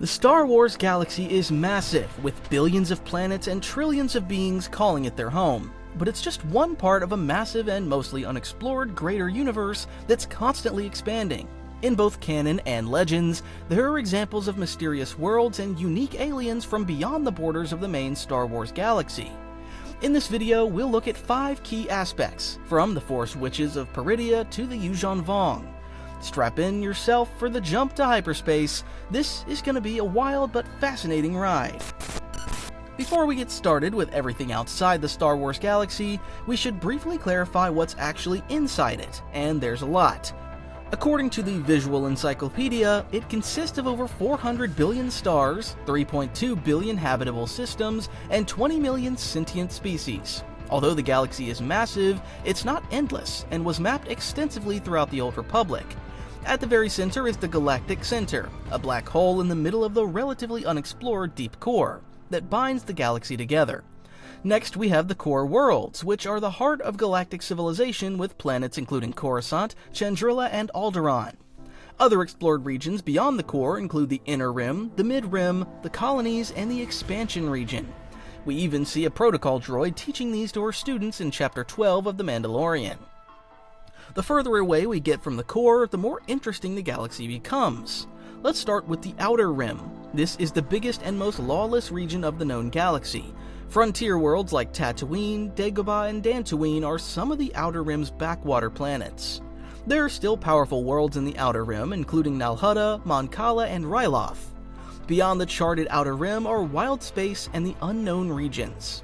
The Star Wars galaxy is massive, with billions of planets and trillions of beings calling it their home. But it's just one part of a massive and mostly unexplored greater universe that's constantly expanding. In both canon and legends, there are examples of mysterious worlds and unique aliens from beyond the borders of the main Star Wars galaxy. In this video, we'll look at 5 key aspects, from the Force Witches of Peridea to the Yuuzhan Vong. Strap in yourself for the jump to hyperspace. This is going to be a wild but fascinating ride. Before we get started with everything outside the Star Wars galaxy, we should briefly clarify what's actually inside it, and there's a lot. According to the Visual Encyclopedia, it consists of over 400 billion stars, 3.2 billion habitable systems, and 20 million sentient species. Although the galaxy is massive, it's not endless, and was mapped extensively throughout the Old Republic. At the very center is the galactic center, a black hole in the middle of the relatively unexplored deep core that binds the galaxy together. Next, we have the core worlds, which are the heart of galactic civilization with planets including Coruscant, Chandrila, and Alderaan. Other explored regions beyond the core include the Inner Rim, the Mid-Rim, the Colonies, and the Expansion region. We even see a protocol droid teaching these to her students in Chapter 12 of The Mandalorian. The further away we get from the core, the more interesting the galaxy becomes. Let's start with the Outer Rim. This is the biggest and most lawless region of the known galaxy. Frontier worlds like Tatooine, Dagobah, and Dantooine are some of the Outer Rim's backwater planets. There are still powerful worlds in the Outer Rim, including Nal Hutta, Mon Cala, and Ryloth. Beyond the charted Outer Rim are Wild Space and the Unknown Regions.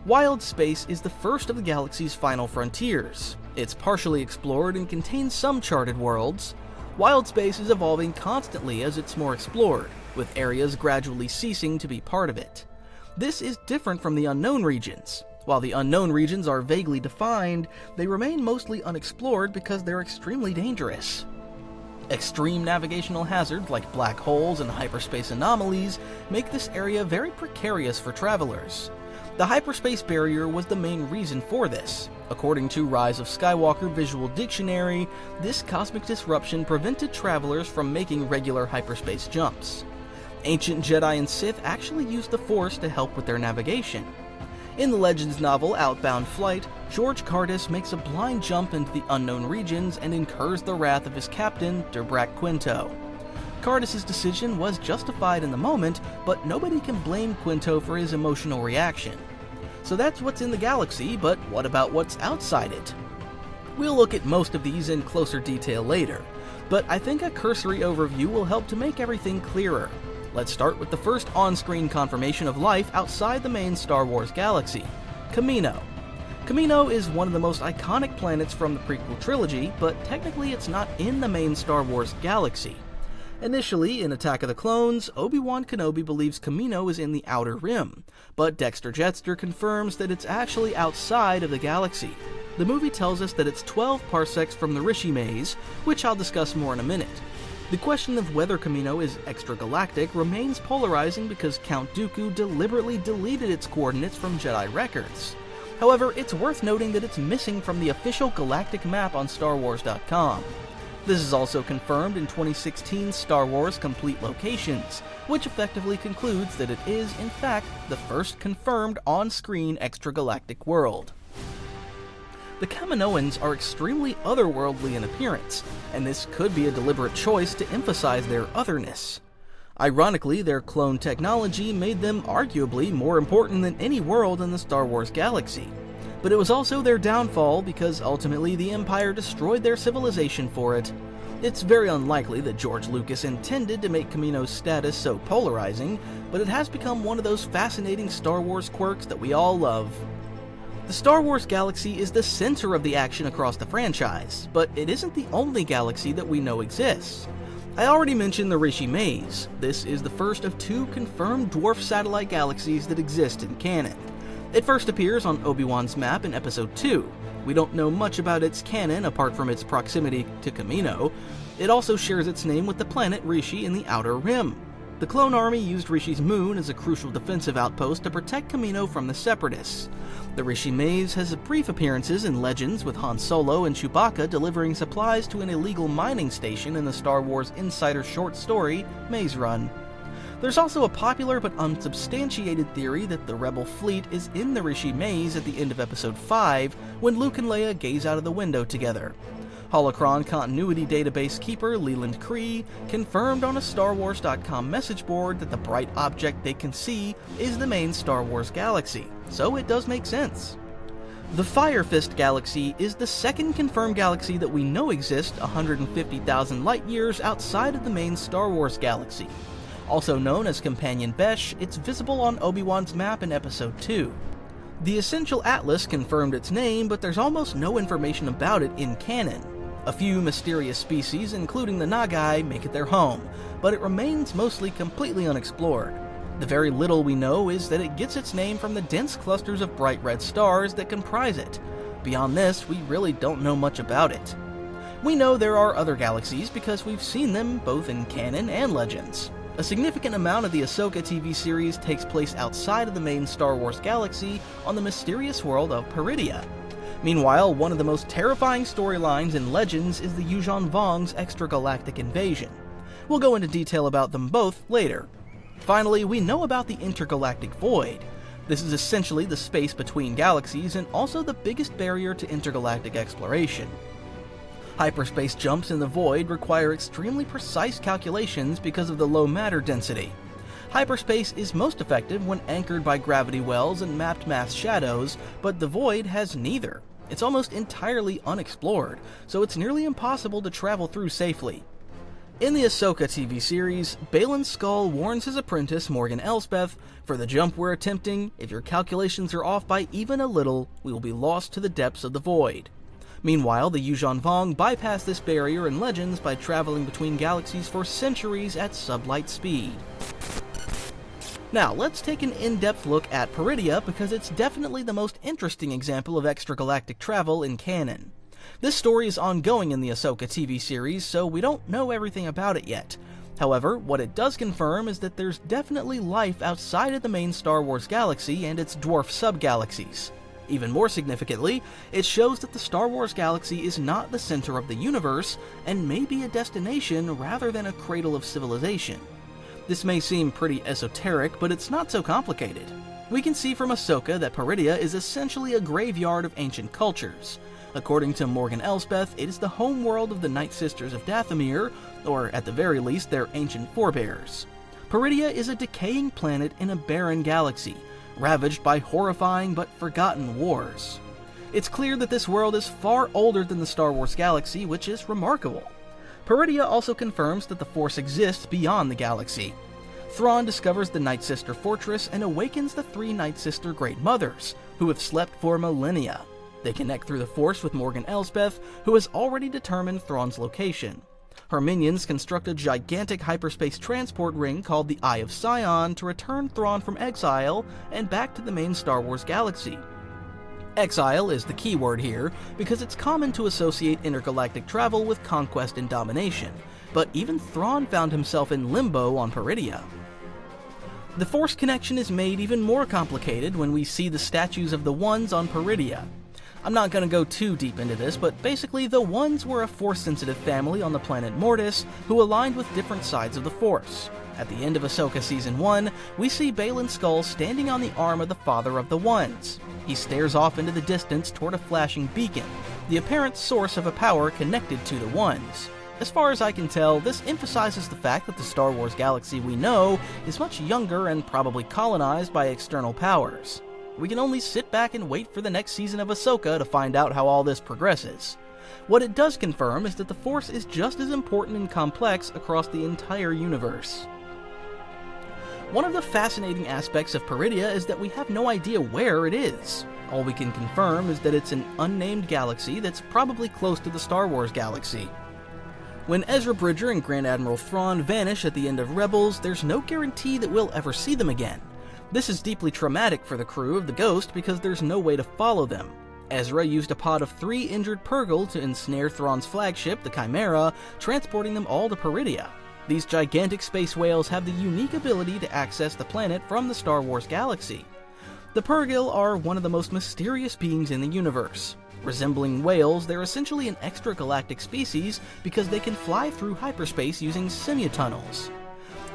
Wild Space is the first of the galaxy's final frontiers. It's partially explored and contains some charted worlds. Wild Space is evolving constantly as it's more explored, with areas gradually ceasing to be part of it. This is different from the Unknown Regions. While the Unknown Regions are vaguely defined, they remain mostly unexplored because they're extremely dangerous. Extreme navigational hazards like black holes and hyperspace anomalies make this area very precarious for travelers. The hyperspace barrier was the main reason for this. According to Rise of Skywalker Visual Dictionary, this cosmic disruption prevented travelers from making regular hyperspace jumps. Ancient Jedi and Sith actually used the Force to help with their navigation. In the Legends novel Outbound Flight, George Cardis makes a blind jump into the Unknown Regions and incurs the wrath of his captain, Derbrak Quinto. Cardis' decision was justified in the moment, but nobody can blame Quinto for his emotional reaction. So that's what's in the galaxy, but what about what's outside it? We'll look at most of these in closer detail later, but I think a cursory overview will help to make everything clearer. Let's start with the first on-screen confirmation of life outside the main Star Wars galaxy, Kamino. Kamino is one of the most iconic planets from the prequel trilogy, but technically it's not in the main Star Wars galaxy. Initially, in Attack of the Clones, Obi-Wan Kenobi believes Kamino is in the Outer Rim, but Dexter Jettster confirms that it's actually outside of the galaxy. The movie tells us that it's 12 parsecs from the Rishi Maze, which I'll discuss more in a minute. The question of whether Kamino is extragalactic remains polarizing because Count Dooku deliberately deleted its coordinates from Jedi records. However, it's worth noting that it's missing from the official galactic map on StarWars.com. This is also confirmed in 2016's Star Wars Complete Locations, which effectively concludes that it is, in fact, the first confirmed on-screen extragalactic world. The Kaminoans are extremely otherworldly in appearance, and this could be a deliberate choice to emphasize their otherness. Ironically, their clone technology made them arguably more important than any world in the Star Wars galaxy. But it was also their downfall because ultimately the Empire destroyed their civilization for it. It's very unlikely that George Lucas intended to make Kamino's status so polarizing, but it has become one of those fascinating Star Wars quirks that we all love. The Star Wars galaxy is the center of the action across the franchise, but it isn't the only galaxy that we know exists. I already mentioned the Rishi Maze. This is the first of 2 confirmed dwarf satellite galaxies that exist in canon. It first appears on Obi-Wan's map in Episode 2. We don't know much about its canon apart from its proximity to Kamino. It also shares its name with the planet Rishi in the Outer Rim. The clone army used Rishi's moon as a crucial defensive outpost to protect Kamino from the Separatists. The Rishi Maze has brief appearances in Legends with Han Solo and Chewbacca delivering supplies to an illegal mining station in the Star Wars Insider short story, Maze Run. There's also a popular but unsubstantiated theory that the Rebel fleet is in the Rishi Maze at the end of Episode 5 when Luke and Leia gaze out of the window together. Holocron continuity database keeper Leland Cree confirmed on a StarWars.com message board that the bright object they can see is the main Star Wars galaxy, so it does make sense. The Fire Fist galaxy is the second confirmed galaxy that we know exists 150,000 light-years outside of the main Star Wars galaxy. Also known as Companion Besh, it's visible on Obi-Wan's map in Episode 2. The Essential Atlas confirmed its name, but there's almost no information about it in canon. A few mysterious species, including the Nagai, make it their home, but it remains mostly completely unexplored. The very little we know is that it gets its name from the dense clusters of bright red stars that comprise it. Beyond this, we really don't know much about it. We know there are other galaxies because we've seen them both in canon and legends. A significant amount of the Ahsoka TV series takes place outside of the main Star Wars galaxy on the mysterious world of Peridea. Meanwhile, one of the most terrifying storylines in Legends is the Yuuzhan Vong's extragalactic invasion. We'll go into detail about them both later. Finally, we know about the intergalactic void. This is essentially the space between galaxies and also the biggest barrier to intergalactic exploration. Hyperspace jumps in the void require extremely precise calculations because of the low matter density. Hyperspace is most effective when anchored by gravity wells and mapped mass shadows, but the void has neither. It's almost entirely unexplored, so it's nearly impossible to travel through safely. In the Ahsoka TV series, Baylan Skoll warns his apprentice Morgan Elsbeth, "For the jump we're attempting, if your calculations are off by even a little, we will be lost to the depths of the void." Meanwhile, the Yuuzhan Vong bypass this barrier in Legends by traveling between galaxies for centuries at sublight speed. Now, let's take an in-depth look at Peridea because it's definitely the most interesting example of extragalactic travel in canon. This story is ongoing in the Ahsoka TV series, so we don't know everything about it yet. However, what it does confirm is that there's definitely life outside of the main Star Wars galaxy and its dwarf sub-galaxies. Even more significantly, it shows that the Star Wars galaxy is not the center of the universe and may be a destination rather than a cradle of civilization. This may seem pretty esoteric, but it's not so complicated. We can see from Ahsoka that Peridea is essentially a graveyard of ancient cultures. According to Morgan Elsbeth, it is the home world of the Night Sisters of Dathomir, or at the very least their ancient forebears. Peridea is a decaying planet in a barren galaxy, ravaged by horrifying but forgotten wars. It's clear that this world is far older than the Star Wars galaxy, which is remarkable. Peridea also confirms that the Force exists beyond the galaxy. Thrawn discovers the Night Sister Fortress and awakens the three Night Sister Great Mothers, who have slept for millennia. They connect through the Force with Morgan Elsbeth, who has already determined Thrawn's location. Her minions construct a gigantic hyperspace transport ring called the Eye of Sion to return Thrawn from exile and back to the main Star Wars galaxy. Exile is the key word here, because it's common to associate intergalactic travel with conquest and domination, but even Thrawn found himself in limbo on Peridea. The Force connection is made even more complicated when we see the statues of the Ones on Peridea. I'm not going to go too deep into this, but basically the Ones were a Force-sensitive family on the planet Mortis who aligned with different sides of the Force. At the end of Ahsoka Season 1, we see Baylan Skoll standing on the arm of the Father of the Ones. He stares off into the distance toward a flashing beacon, the apparent source of a power connected to the Ones. As far as I can tell, this emphasizes the fact that the Star Wars galaxy we know is much younger and probably colonized by external powers. We can only sit back and wait for the next season of Ahsoka to find out how all this progresses. What it does confirm is that the Force is just as important and complex across the entire universe. One of the fascinating aspects of Peridea is that we have no idea where it is. All we can confirm is that it's an unnamed galaxy that's probably close to the Star Wars galaxy. When Ezra Bridger and Grand Admiral Thrawn vanish at the end of Rebels, there's no guarantee that we'll ever see them again. This is deeply traumatic for the crew of the Ghost because there's no way to follow them. Ezra used a pod of 3 injured Purrgil to ensnare Thrawn's flagship, the Chimera, transporting them all to Peridea. These gigantic space whales have the unique ability to access the planet from the Star Wars galaxy. The Purrgil are one of the most mysterious beings in the universe. Resembling whales, they're essentially an extragalactic species because they can fly through hyperspace using simutunnels.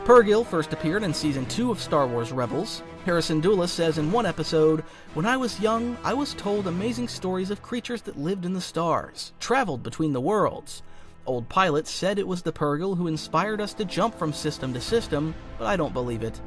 Purrgil first appeared in Season 2 of Star Wars Rebels. Harrison Dula says in one episode, "When I was young, I was told amazing stories of creatures that lived in the stars, traveled between the worlds. Old pilots said it was the Purrgil who inspired us to jump from system to system, but I don't believe it."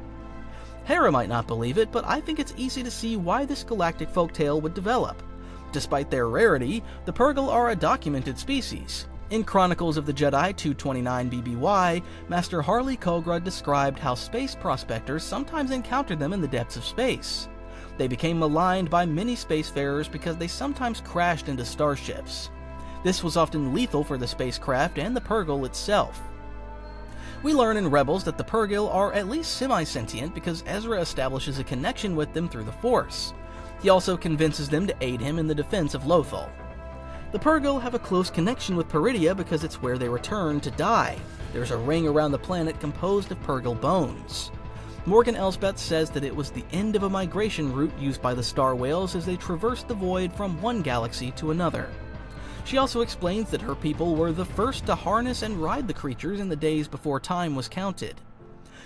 Hera might not believe it, but I think it's easy to see why this galactic folktale would develop. Despite their rarity, the Purrgil are a documented species. In Chronicles of the Jedi 229 BBY, Master Harley Kogra described how space prospectors sometimes encountered them in the depths of space. They became maligned by many spacefarers because they sometimes crashed into starships. This was often lethal for the spacecraft and the Purrgil itself. We learn in Rebels that the Purrgil are at least semi-sentient because Ezra establishes a connection with them through the Force. He also convinces them to aid him in the defense of Lothal. The Purrgil have a close connection with Peridea because it's where they return to die. There's a ring around the planet composed of Purrgil bones. Morgan Elsbeth says that it was the end of a migration route used by the Star Whales as they traversed the void from one galaxy to another. She also explains that her people were the first to harness and ride the creatures in the days before time was counted.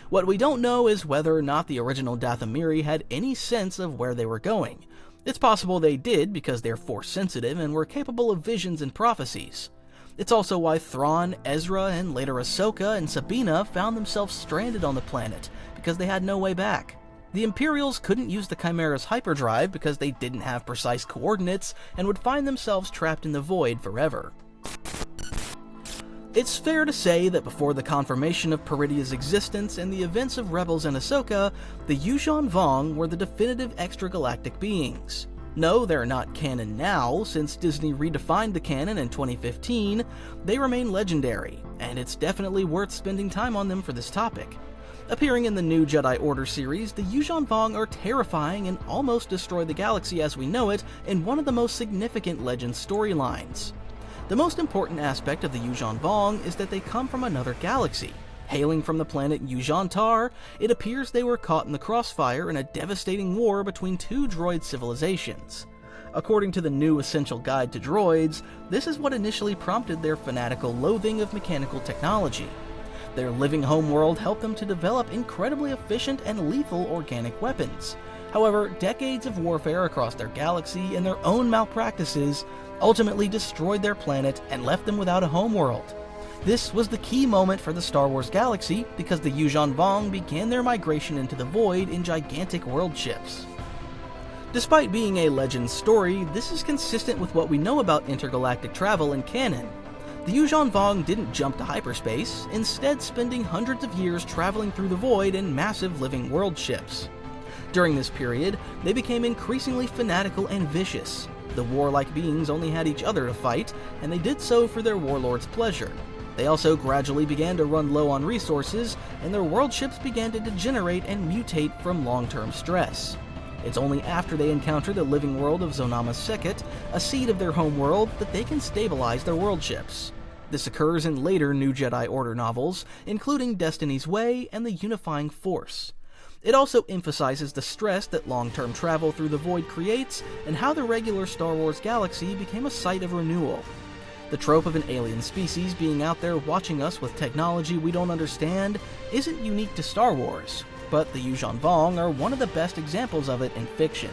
What we don't know is whether or not the original Dathomiri had any sense of where they were going. It's possible they did because they're Force-sensitive and were capable of visions and prophecies. It's also why Thrawn, Ezra, and later Ahsoka and Sabina found themselves stranded on the planet, because they had no way back. The Imperials couldn't use the Chimera's hyperdrive because they didn't have precise coordinates and would find themselves trapped in the void forever. It's fair to say that before the confirmation of Peridea's existence and the events of Rebels and Ahsoka, the Yuuzhan Vong were the definitive extragalactic beings. No, they're not canon now, since Disney redefined the canon in 2015, they remain legendary, and it's definitely worth spending time on them for this topic. Appearing in the new Jedi Order series, the Yuuzhan Vong are terrifying and almost destroy the galaxy as we know it in one of the most significant Legends storylines. The most important aspect of the Yuuzhan Vong is that they come from another galaxy. Hailing from the planet Yuuzhan Tar, it appears they were caught in the crossfire in a devastating war between two droid civilizations. According to the new Essential Guide to Droids, this is what initially prompted their fanatical loathing of mechanical technology. Their living homeworld helped them to develop incredibly efficient and lethal organic weapons. However, decades of warfare across their galaxy and their own malpractices ultimately destroyed their planet and left them without a homeworld. This was the key moment for the Star Wars galaxy because the Yuuzhan Vong began their migration into the void in gigantic world ships. Despite being a legend story, this is consistent with what we know about intergalactic travel in canon. The Yuuzhan Vong didn't jump to hyperspace, instead spending hundreds of years traveling through the void in massive living world ships. During this period, they became increasingly fanatical and vicious. The warlike beings only had each other to fight, and they did so for their warlord's pleasure. They also gradually began to run low on resources, and their world ships began to degenerate and mutate from long-term stress. It's only after they encounter the living world of Zonama Sekhet, a seed of their homeworld, that they can stabilize their world ships. This occurs in later New Jedi Order novels, including Destiny's Way and the Unifying Force. It also emphasizes the stress that long-term travel through the void creates, and how the regular Star Wars galaxy became a site of renewal. The trope of an alien species being out there watching us with technology we don't understand isn't unique to Star Wars, but the Yuuzhan Vong are one of the best examples of it in fiction.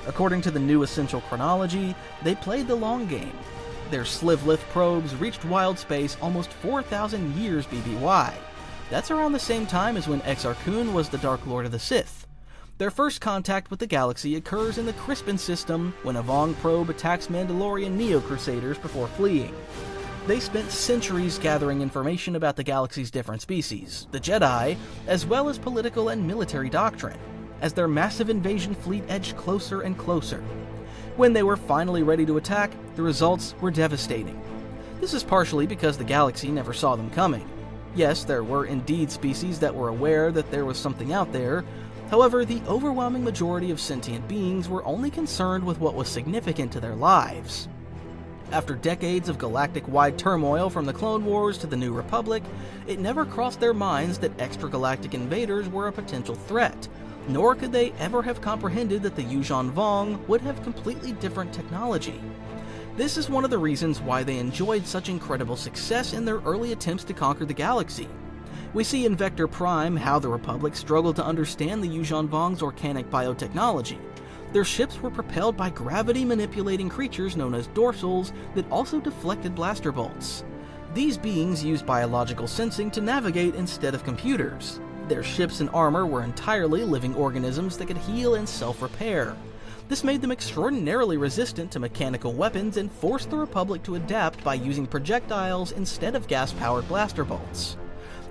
According to the new Essential Chronology, they played the long game. Their Slivlith probes reached wild space almost 4,000 years BBY. That's around the same time as when Exar Kun was the Dark Lord of the Sith. Their first contact with the galaxy occurs in the Crispin system when a Vong probe attacks Mandalorian Neo-Crusaders before fleeing. They spent centuries gathering information about the galaxy's different species, the Jedi, as well as political and military doctrine, as their massive invasion fleet edged closer and closer. When they were finally ready to attack, the results were devastating. This is partially because the galaxy never saw them coming. Yes, there were indeed species that were aware that there was something out there. However, the overwhelming majority of sentient beings were only concerned with what was significant to their lives. After decades of galactic-wide turmoil from the Clone Wars to the New Republic, it never crossed their minds that extragalactic invaders were a potential threat, nor could they ever have comprehended that the Yuuzhan Vong would have completely different technology. This is one of the reasons why they enjoyed such incredible success in their early attempts to conquer the galaxy. We see in Vector Prime how the Republic struggled to understand the Yuuzhan Vong's organic biotechnology. Their ships were propelled by gravity-manipulating creatures known as dorsals that also deflected blaster bolts. These beings used biological sensing to navigate instead of computers. Their ships and armor were entirely living organisms that could heal and self-repair. This made them extraordinarily resistant to mechanical weapons and forced the Republic to adapt by using projectiles instead of gas-powered blaster bolts.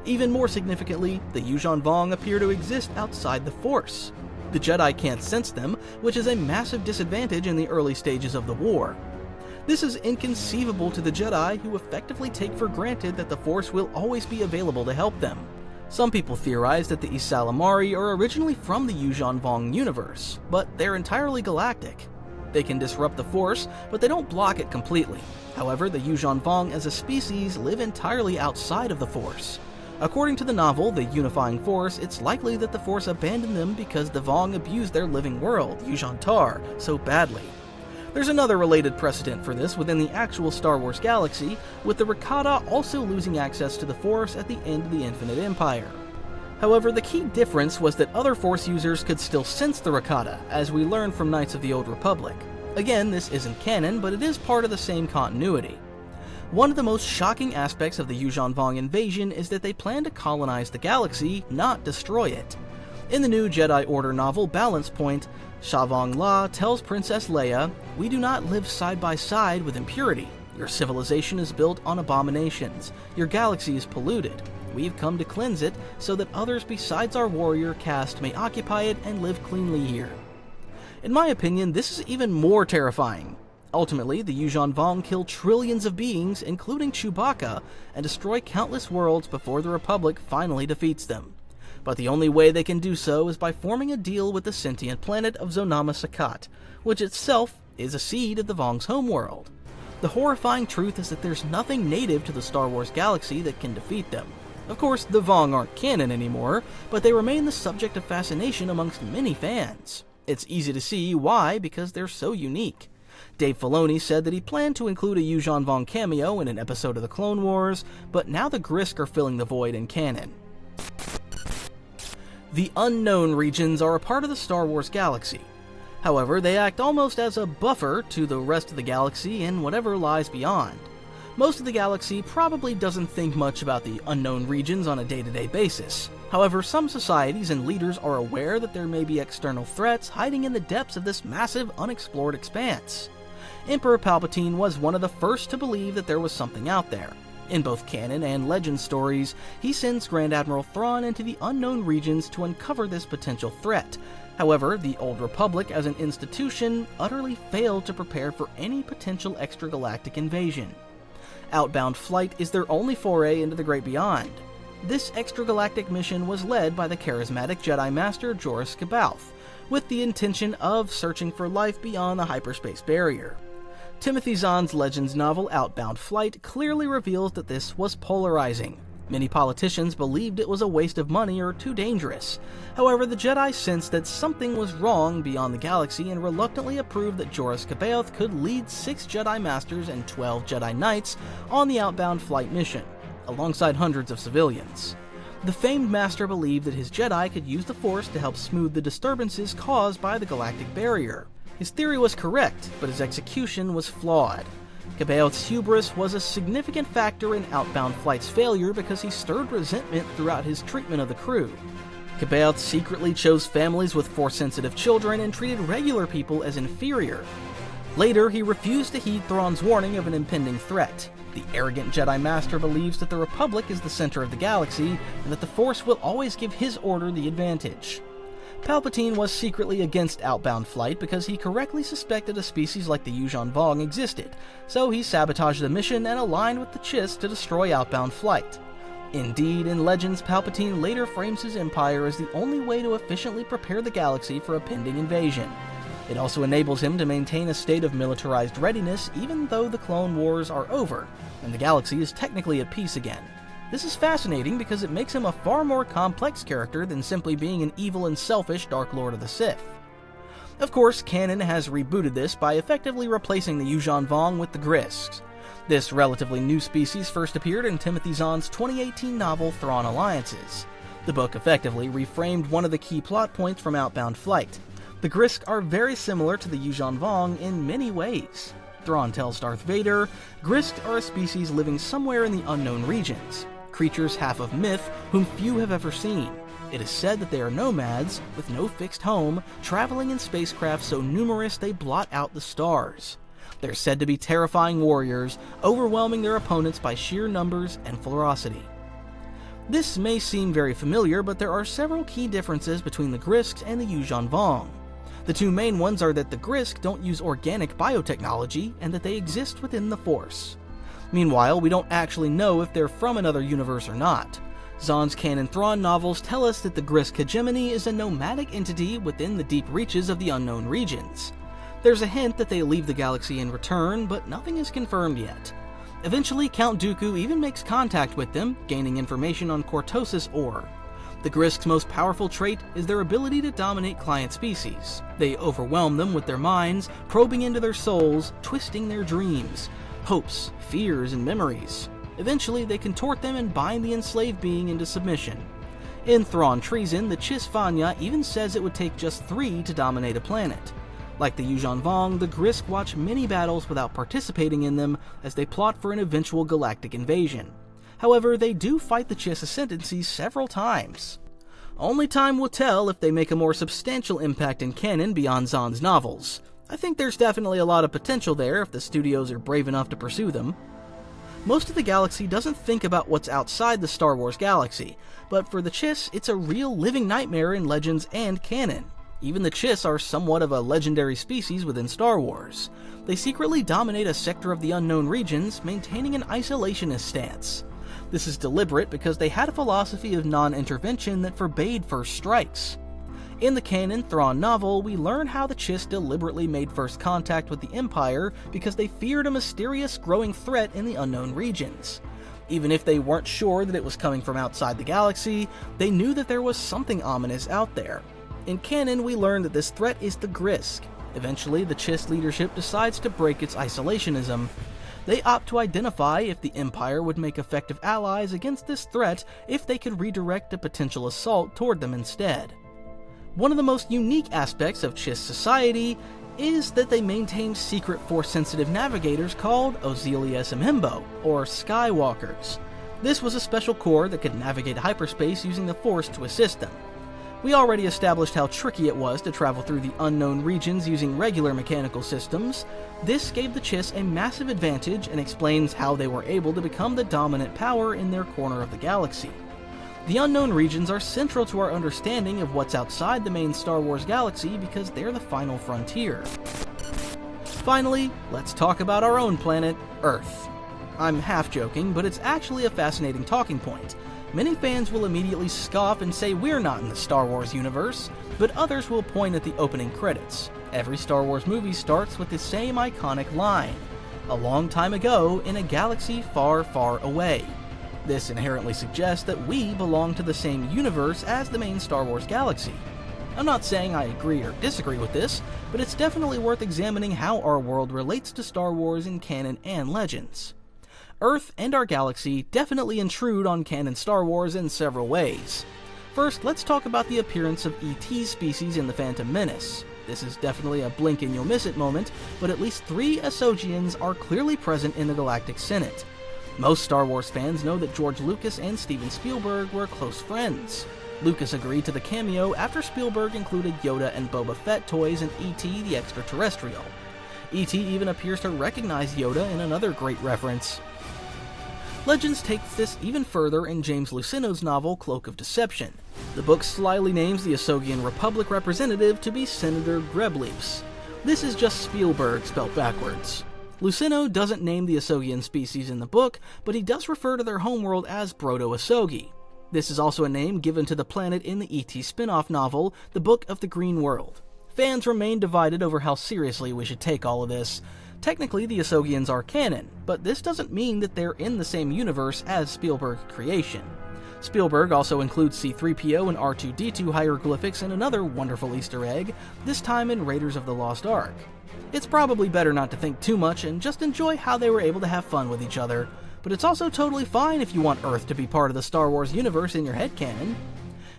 Even more significantly, the Yuuzhan Vong appear to exist outside the Force. The Jedi can't sense them, which is a massive disadvantage in the early stages of the war. This is inconceivable to the Jedi, who effectively take for granted that the Force will always be available to help them. Some people theorize that the Ysalamari are originally from the Yuuzhan Vong universe, but they're entirely galactic. They can disrupt the Force, but they don't block it completely. However, the Yuuzhan Vong as a species live entirely outside of the Force. According to the novel, The Unifying Force, it's likely that the Force abandoned them because the Vong abused their living world, Yuuzhan Tar, so badly. There's another related precedent for this within the actual Star Wars galaxy, with the Rakata also losing access to the Force at the end of the Infinite Empire. However, the key difference was that other Force users could still sense the Rakata, as we learned from Knights of the Old Republic. Again, this isn't canon, but it is part of the same continuity. One of the most shocking aspects of the Yuuzhan Vong invasion is that they plan to colonize the galaxy, not destroy it. In the new Jedi Order novel Balance Point, Shavong La tells Princess Leia, "We do not live side by side with impurity. Your civilization is built on abominations. Your galaxy is polluted. We've come to cleanse it so that others besides our warrior caste may occupy it and live cleanly here." In my opinion, this is even more terrifying. Ultimately, the Yuuzhan Vong kill trillions of beings, including Chewbacca, and destroy countless worlds before the Republic finally defeats them. But the only way they can do so is by forming a deal with the sentient planet of Zonama Sakat, which itself is a seed of the Vong's homeworld. The horrifying truth is that there's nothing native to the Star Wars galaxy that can defeat them. Of course, the Vong aren't canon anymore, but they remain the subject of fascination amongst many fans. It's easy to see why, because they're so unique. Dave Filoni said that he planned to include a Yuuzhan Vong cameo in an episode of the Clone Wars, but now the Grisk are filling the void in canon. The unknown regions are a part of the Star Wars galaxy. However, they act almost as a buffer to the rest of the galaxy and whatever lies beyond. Most of the galaxy probably doesn't think much about the unknown regions on a day-to-day basis. However, some societies and leaders are aware that there may be external threats hiding in the depths of this massive, unexplored expanse. Emperor Palpatine was one of the first to believe that there was something out there. In both canon and legend stories, he sends Grand Admiral Thrawn into the unknown regions to uncover this potential threat. However, the Old Republic as an institution utterly failed to prepare for any potential extragalactic invasion. Outbound Flight is their only foray into the Great Beyond. This extragalactic mission was led by the charismatic Jedi Master Joruus C'baoth, with the intention of searching for life beyond the hyperspace barrier. Timothy Zahn's Legends novel Outbound Flight clearly reveals that this was polarizing. Many politicians believed it was a waste of money or too dangerous. However, the Jedi sensed that something was wrong beyond the galaxy and reluctantly approved that Joruus C'baoth could lead 6 Jedi Masters and 12 Jedi Knights on the Outbound Flight mission, alongside hundreds of civilians. The famed Master believed that his Jedi could use the Force to help smooth the disturbances caused by the galactic barrier. His theory was correct, but his execution was flawed. C'baoth's hubris was a significant factor in Outbound Flight's failure because he stirred resentment throughout his treatment of the crew. C'baoth secretly chose families with Force-sensitive children and treated regular people as inferior. Later, he refused to heed Thrawn's warning of an impending threat. The arrogant Jedi Master believes that the Republic is the center of the galaxy, and that the Force will always give his order the advantage. Palpatine was secretly against Outbound Flight because he correctly suspected a species like the Yuuzhan Vong existed, so he sabotaged the mission and aligned with the Chiss to destroy Outbound Flight. Indeed, in Legends, Palpatine later frames his empire as the only way to efficiently prepare the galaxy for a pending invasion. It also enables him to maintain a state of militarized readiness even though the Clone Wars are over, and the galaxy is technically at peace again. This is fascinating because it makes him a far more complex character than simply being an evil and selfish Dark Lord of the Sith. Of course, canon has rebooted this by effectively replacing the Yuuzhan Vong with the Grisks. This relatively new species first appeared in Timothy Zahn's 2018 novel Thrawn Alliances. The book effectively reframed one of the key plot points from Outbound Flight. The Grisk are very similar to the Yuuzhan Vong in many ways. Thrawn tells Darth Vader, Grisk are a species living somewhere in the unknown regions, creatures half of myth whom few have ever seen. It is said that they are nomads, with no fixed home, traveling in spacecraft so numerous they blot out the stars. They're said to be terrifying warriors, overwhelming their opponents by sheer numbers and ferocity. This may seem very familiar, but there are several key differences between the Grisks and the Yuuzhan Vong. The two main ones are that the Grisk don't use organic biotechnology, and that they exist within the Force. Meanwhile, we don't actually know if they're from another universe or not. Zahn's canon Thrawn novels tell us that the Grisk hegemony is a nomadic entity within the deep reaches of the unknown regions. There's a hint that they leave the galaxy in return, but nothing is confirmed yet. Eventually, Count Dooku even makes contact with them, gaining information on Cortosis ore. The Grisk's most powerful trait is their ability to dominate client species. They overwhelm them with their minds, probing into their souls, twisting their dreams, hopes, fears, and memories. Eventually, they contort them and bind the enslaved being into submission. In Thrawn Treason, the Chiss Vanya even says it would take just 3 to dominate a planet. Like the Yuuzhan Vong, the Grisk watch many battles without participating in them as they plot for an eventual galactic invasion. However, they do fight the Chiss Ascendancy several times. Only time will tell if they make a more substantial impact in canon beyond Zahn's novels. I think there's definitely a lot of potential there if the studios are brave enough to pursue them. Most of the galaxy doesn't think about what's outside the Star Wars galaxy, but for the Chiss, it's a real living nightmare in Legends and canon. Even the Chiss are somewhat of a legendary species within Star Wars. They secretly dominate a sector of the unknown regions, maintaining an isolationist stance. This is deliberate because they had a philosophy of non-intervention that forbade first strikes. In the canon Thrawn novel, we learn how the Chiss deliberately made first contact with the Empire because they feared a mysterious growing threat in the unknown regions. Even if they weren't sure that it was coming from outside the galaxy, they knew that there was something ominous out there. In canon, we learn that this threat is the Grisk. Eventually, the Chiss leadership decides to break its isolationism. They opt to identify if the Empire would make effective allies against this threat if they could redirect a potential assault toward them instead. One of the most unique aspects of Chiss society is that they maintain secret Force-sensitive navigators called Ozilius Imhimbo, or Skywalkers. This was a special corps that could navigate hyperspace using the Force to assist them. We already established how tricky it was to travel through the unknown regions using regular mechanical systems. This gave the Chiss a massive advantage and explains how they were able to become the dominant power in their corner of the galaxy. The unknown regions are central to our understanding of what's outside the main Star Wars galaxy because they're the final frontier. Finally, let's talk about our own planet, Earth. I'm half joking, but it's actually a fascinating talking point. Many fans will immediately scoff and say we're not in the Star Wars universe, but others will point at the opening credits. Every Star Wars movie starts with the same iconic line, "A long time ago in a galaxy far, far away." This inherently suggests that we belong to the same universe as the main Star Wars galaxy. I'm not saying I agree or disagree with this, but it's definitely worth examining how our world relates to Star Wars in canon and Legends. Earth and our galaxy definitely intrude on canon Star Wars in several ways. First, let's talk about the appearance of ET species in The Phantom Menace. This is definitely a blink and you'll miss it moment, but at least 3 Asogians are clearly present in the Galactic Senate. Most Star Wars fans know that George Lucas and Steven Spielberg were close friends. Lucas agreed to the cameo after Spielberg included Yoda and Boba Fett toys in E.T. the Extraterrestrial. E.T. even appears to recognize Yoda in another great reference. Legends takes this even further in James Luceno's novel Cloak of Deception. The book slyly names the Asogian Republic representative to be Senator Grebleves. This is just Spielberg spelled backwards. Luceno doesn't name the Asogian species in the book, but he does refer to their homeworld as Brodo-Asogi. This is also a name given to the planet in the E.T. spin-off novel, The Book of the Green World. Fans remain divided over how seriously we should take all of this. Technically, the Asogians are canon, but this doesn't mean that they're in the same universe as Spielberg's creation. Spielberg also includes C-3PO and R2-D2 hieroglyphics in another wonderful Easter egg, this time in Raiders of the Lost Ark. It's probably better not to think too much and just enjoy how they were able to have fun with each other, but it's also totally fine if you want Earth to be part of the Star Wars universe in your headcanon.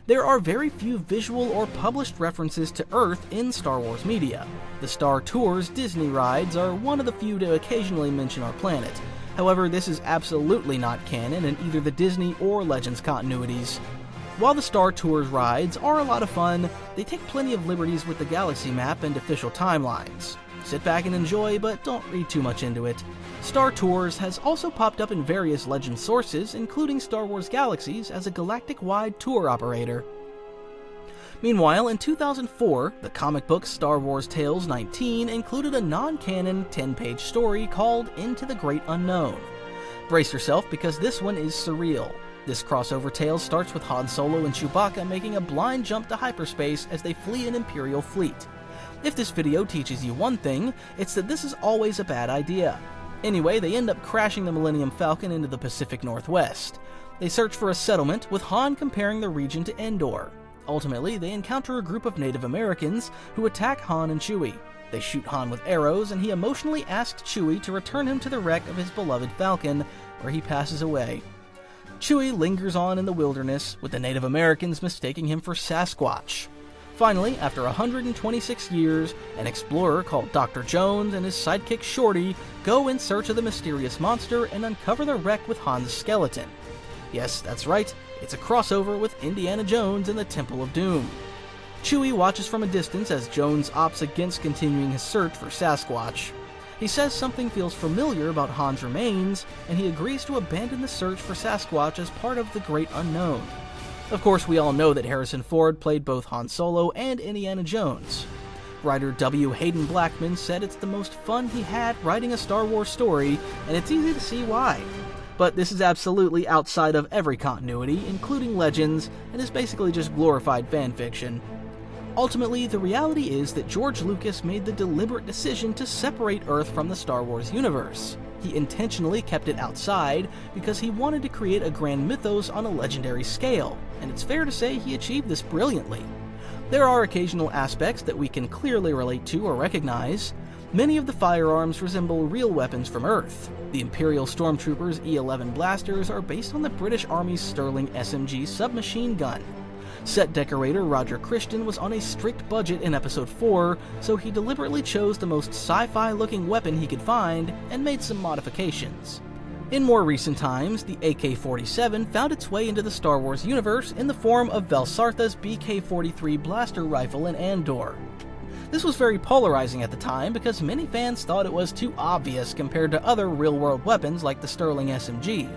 There are very few visual or published references to Earth in Star Wars media. The Star Tours Disney rides are one of the few to occasionally mention our planet. However, this is absolutely not canon in either the Disney or Legends continuities. While the Star Tours rides are a lot of fun, they take plenty of liberties with the galaxy map and official timelines. Sit back and enjoy, but don't read too much into it. Star Tours has also popped up in various Legends sources, including Star Wars Galaxies, as a galactic-wide tour operator. Meanwhile, in 2004, the comic book Star Wars Tales 19 included a non-canon 10-page story called Into the Great Unknown. Brace yourself because this one is surreal. This crossover tale starts with Han Solo and Chewbacca making a blind jump to hyperspace as they flee an Imperial fleet. If this video teaches you one thing, it's that this is always a bad idea. Anyway, they end up crashing the Millennium Falcon into the Pacific Northwest. They search for a settlement, with Han comparing the region to Endor. Ultimately, they encounter a group of Native Americans who attack Han and Chewie. They shoot Han with arrows, and he emotionally asks Chewie to return him to the wreck of his beloved Falcon, where he passes away. Chewie lingers on in the wilderness, with the Native Americans mistaking him for Sasquatch. Finally, after 126 years, an explorer called Dr. Jones and his sidekick Shorty go in search of the mysterious monster and uncover the wreck with Han's skeleton. Yes, that's right, it's a crossover with Indiana Jones and the Temple of Doom. Chewie watches from a distance as Jones opts against continuing his search for Sasquatch. He says something feels familiar about Han's remains, and he agrees to abandon the search for Sasquatch as part of the Great Unknown. Of course, we all know that Harrison Ford played both Han Solo and Indiana Jones. Writer W. Hayden Blackman said it's the most fun he had writing a Star Wars story, and it's easy to see why. But this is absolutely outside of every continuity, including Legends, and is basically just glorified fanfiction. Ultimately, the reality is that George Lucas made the deliberate decision to separate Earth from the Star Wars universe. He intentionally kept it outside because he wanted to create a grand mythos on a legendary scale, and it's fair to say he achieved this brilliantly. There are occasional aspects that we can clearly relate to or recognize. Many of the firearms resemble real weapons from Earth. The Imperial Stormtroopers E-11 blasters are based on the British Army's Sterling SMG submachine gun. Set decorator Roger Christian was on a strict budget in Episode 4, so he deliberately chose the most sci-fi looking weapon he could find and made some modifications. In more recent times, the AK-47 found its way into the Star Wars universe in the form of Velsartha's BK-43 blaster rifle in Andor. This was very polarizing at the time because many fans thought it was too obvious compared to other real-world weapons like the Sterling SMG.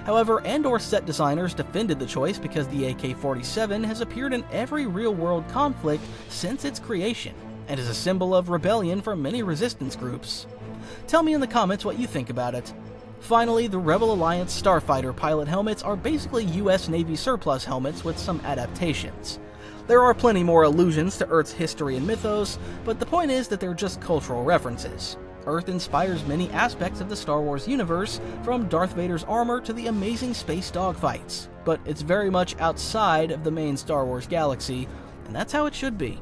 However, Andor set designers defended the choice because the AK-47 has appeared in every real-world conflict since its creation, and is a symbol of rebellion for many resistance groups. Tell me in the comments what you think about it. Finally, the Rebel Alliance Starfighter pilot helmets are basically US Navy surplus helmets with some adaptations. There are plenty more allusions to Earth's history and mythos, but the point is that they're just cultural references. Earth inspires many aspects of the Star Wars universe, from Darth Vader's armor to the amazing space dogfights, but it's very much outside of the main Star Wars galaxy, and that's how it should be.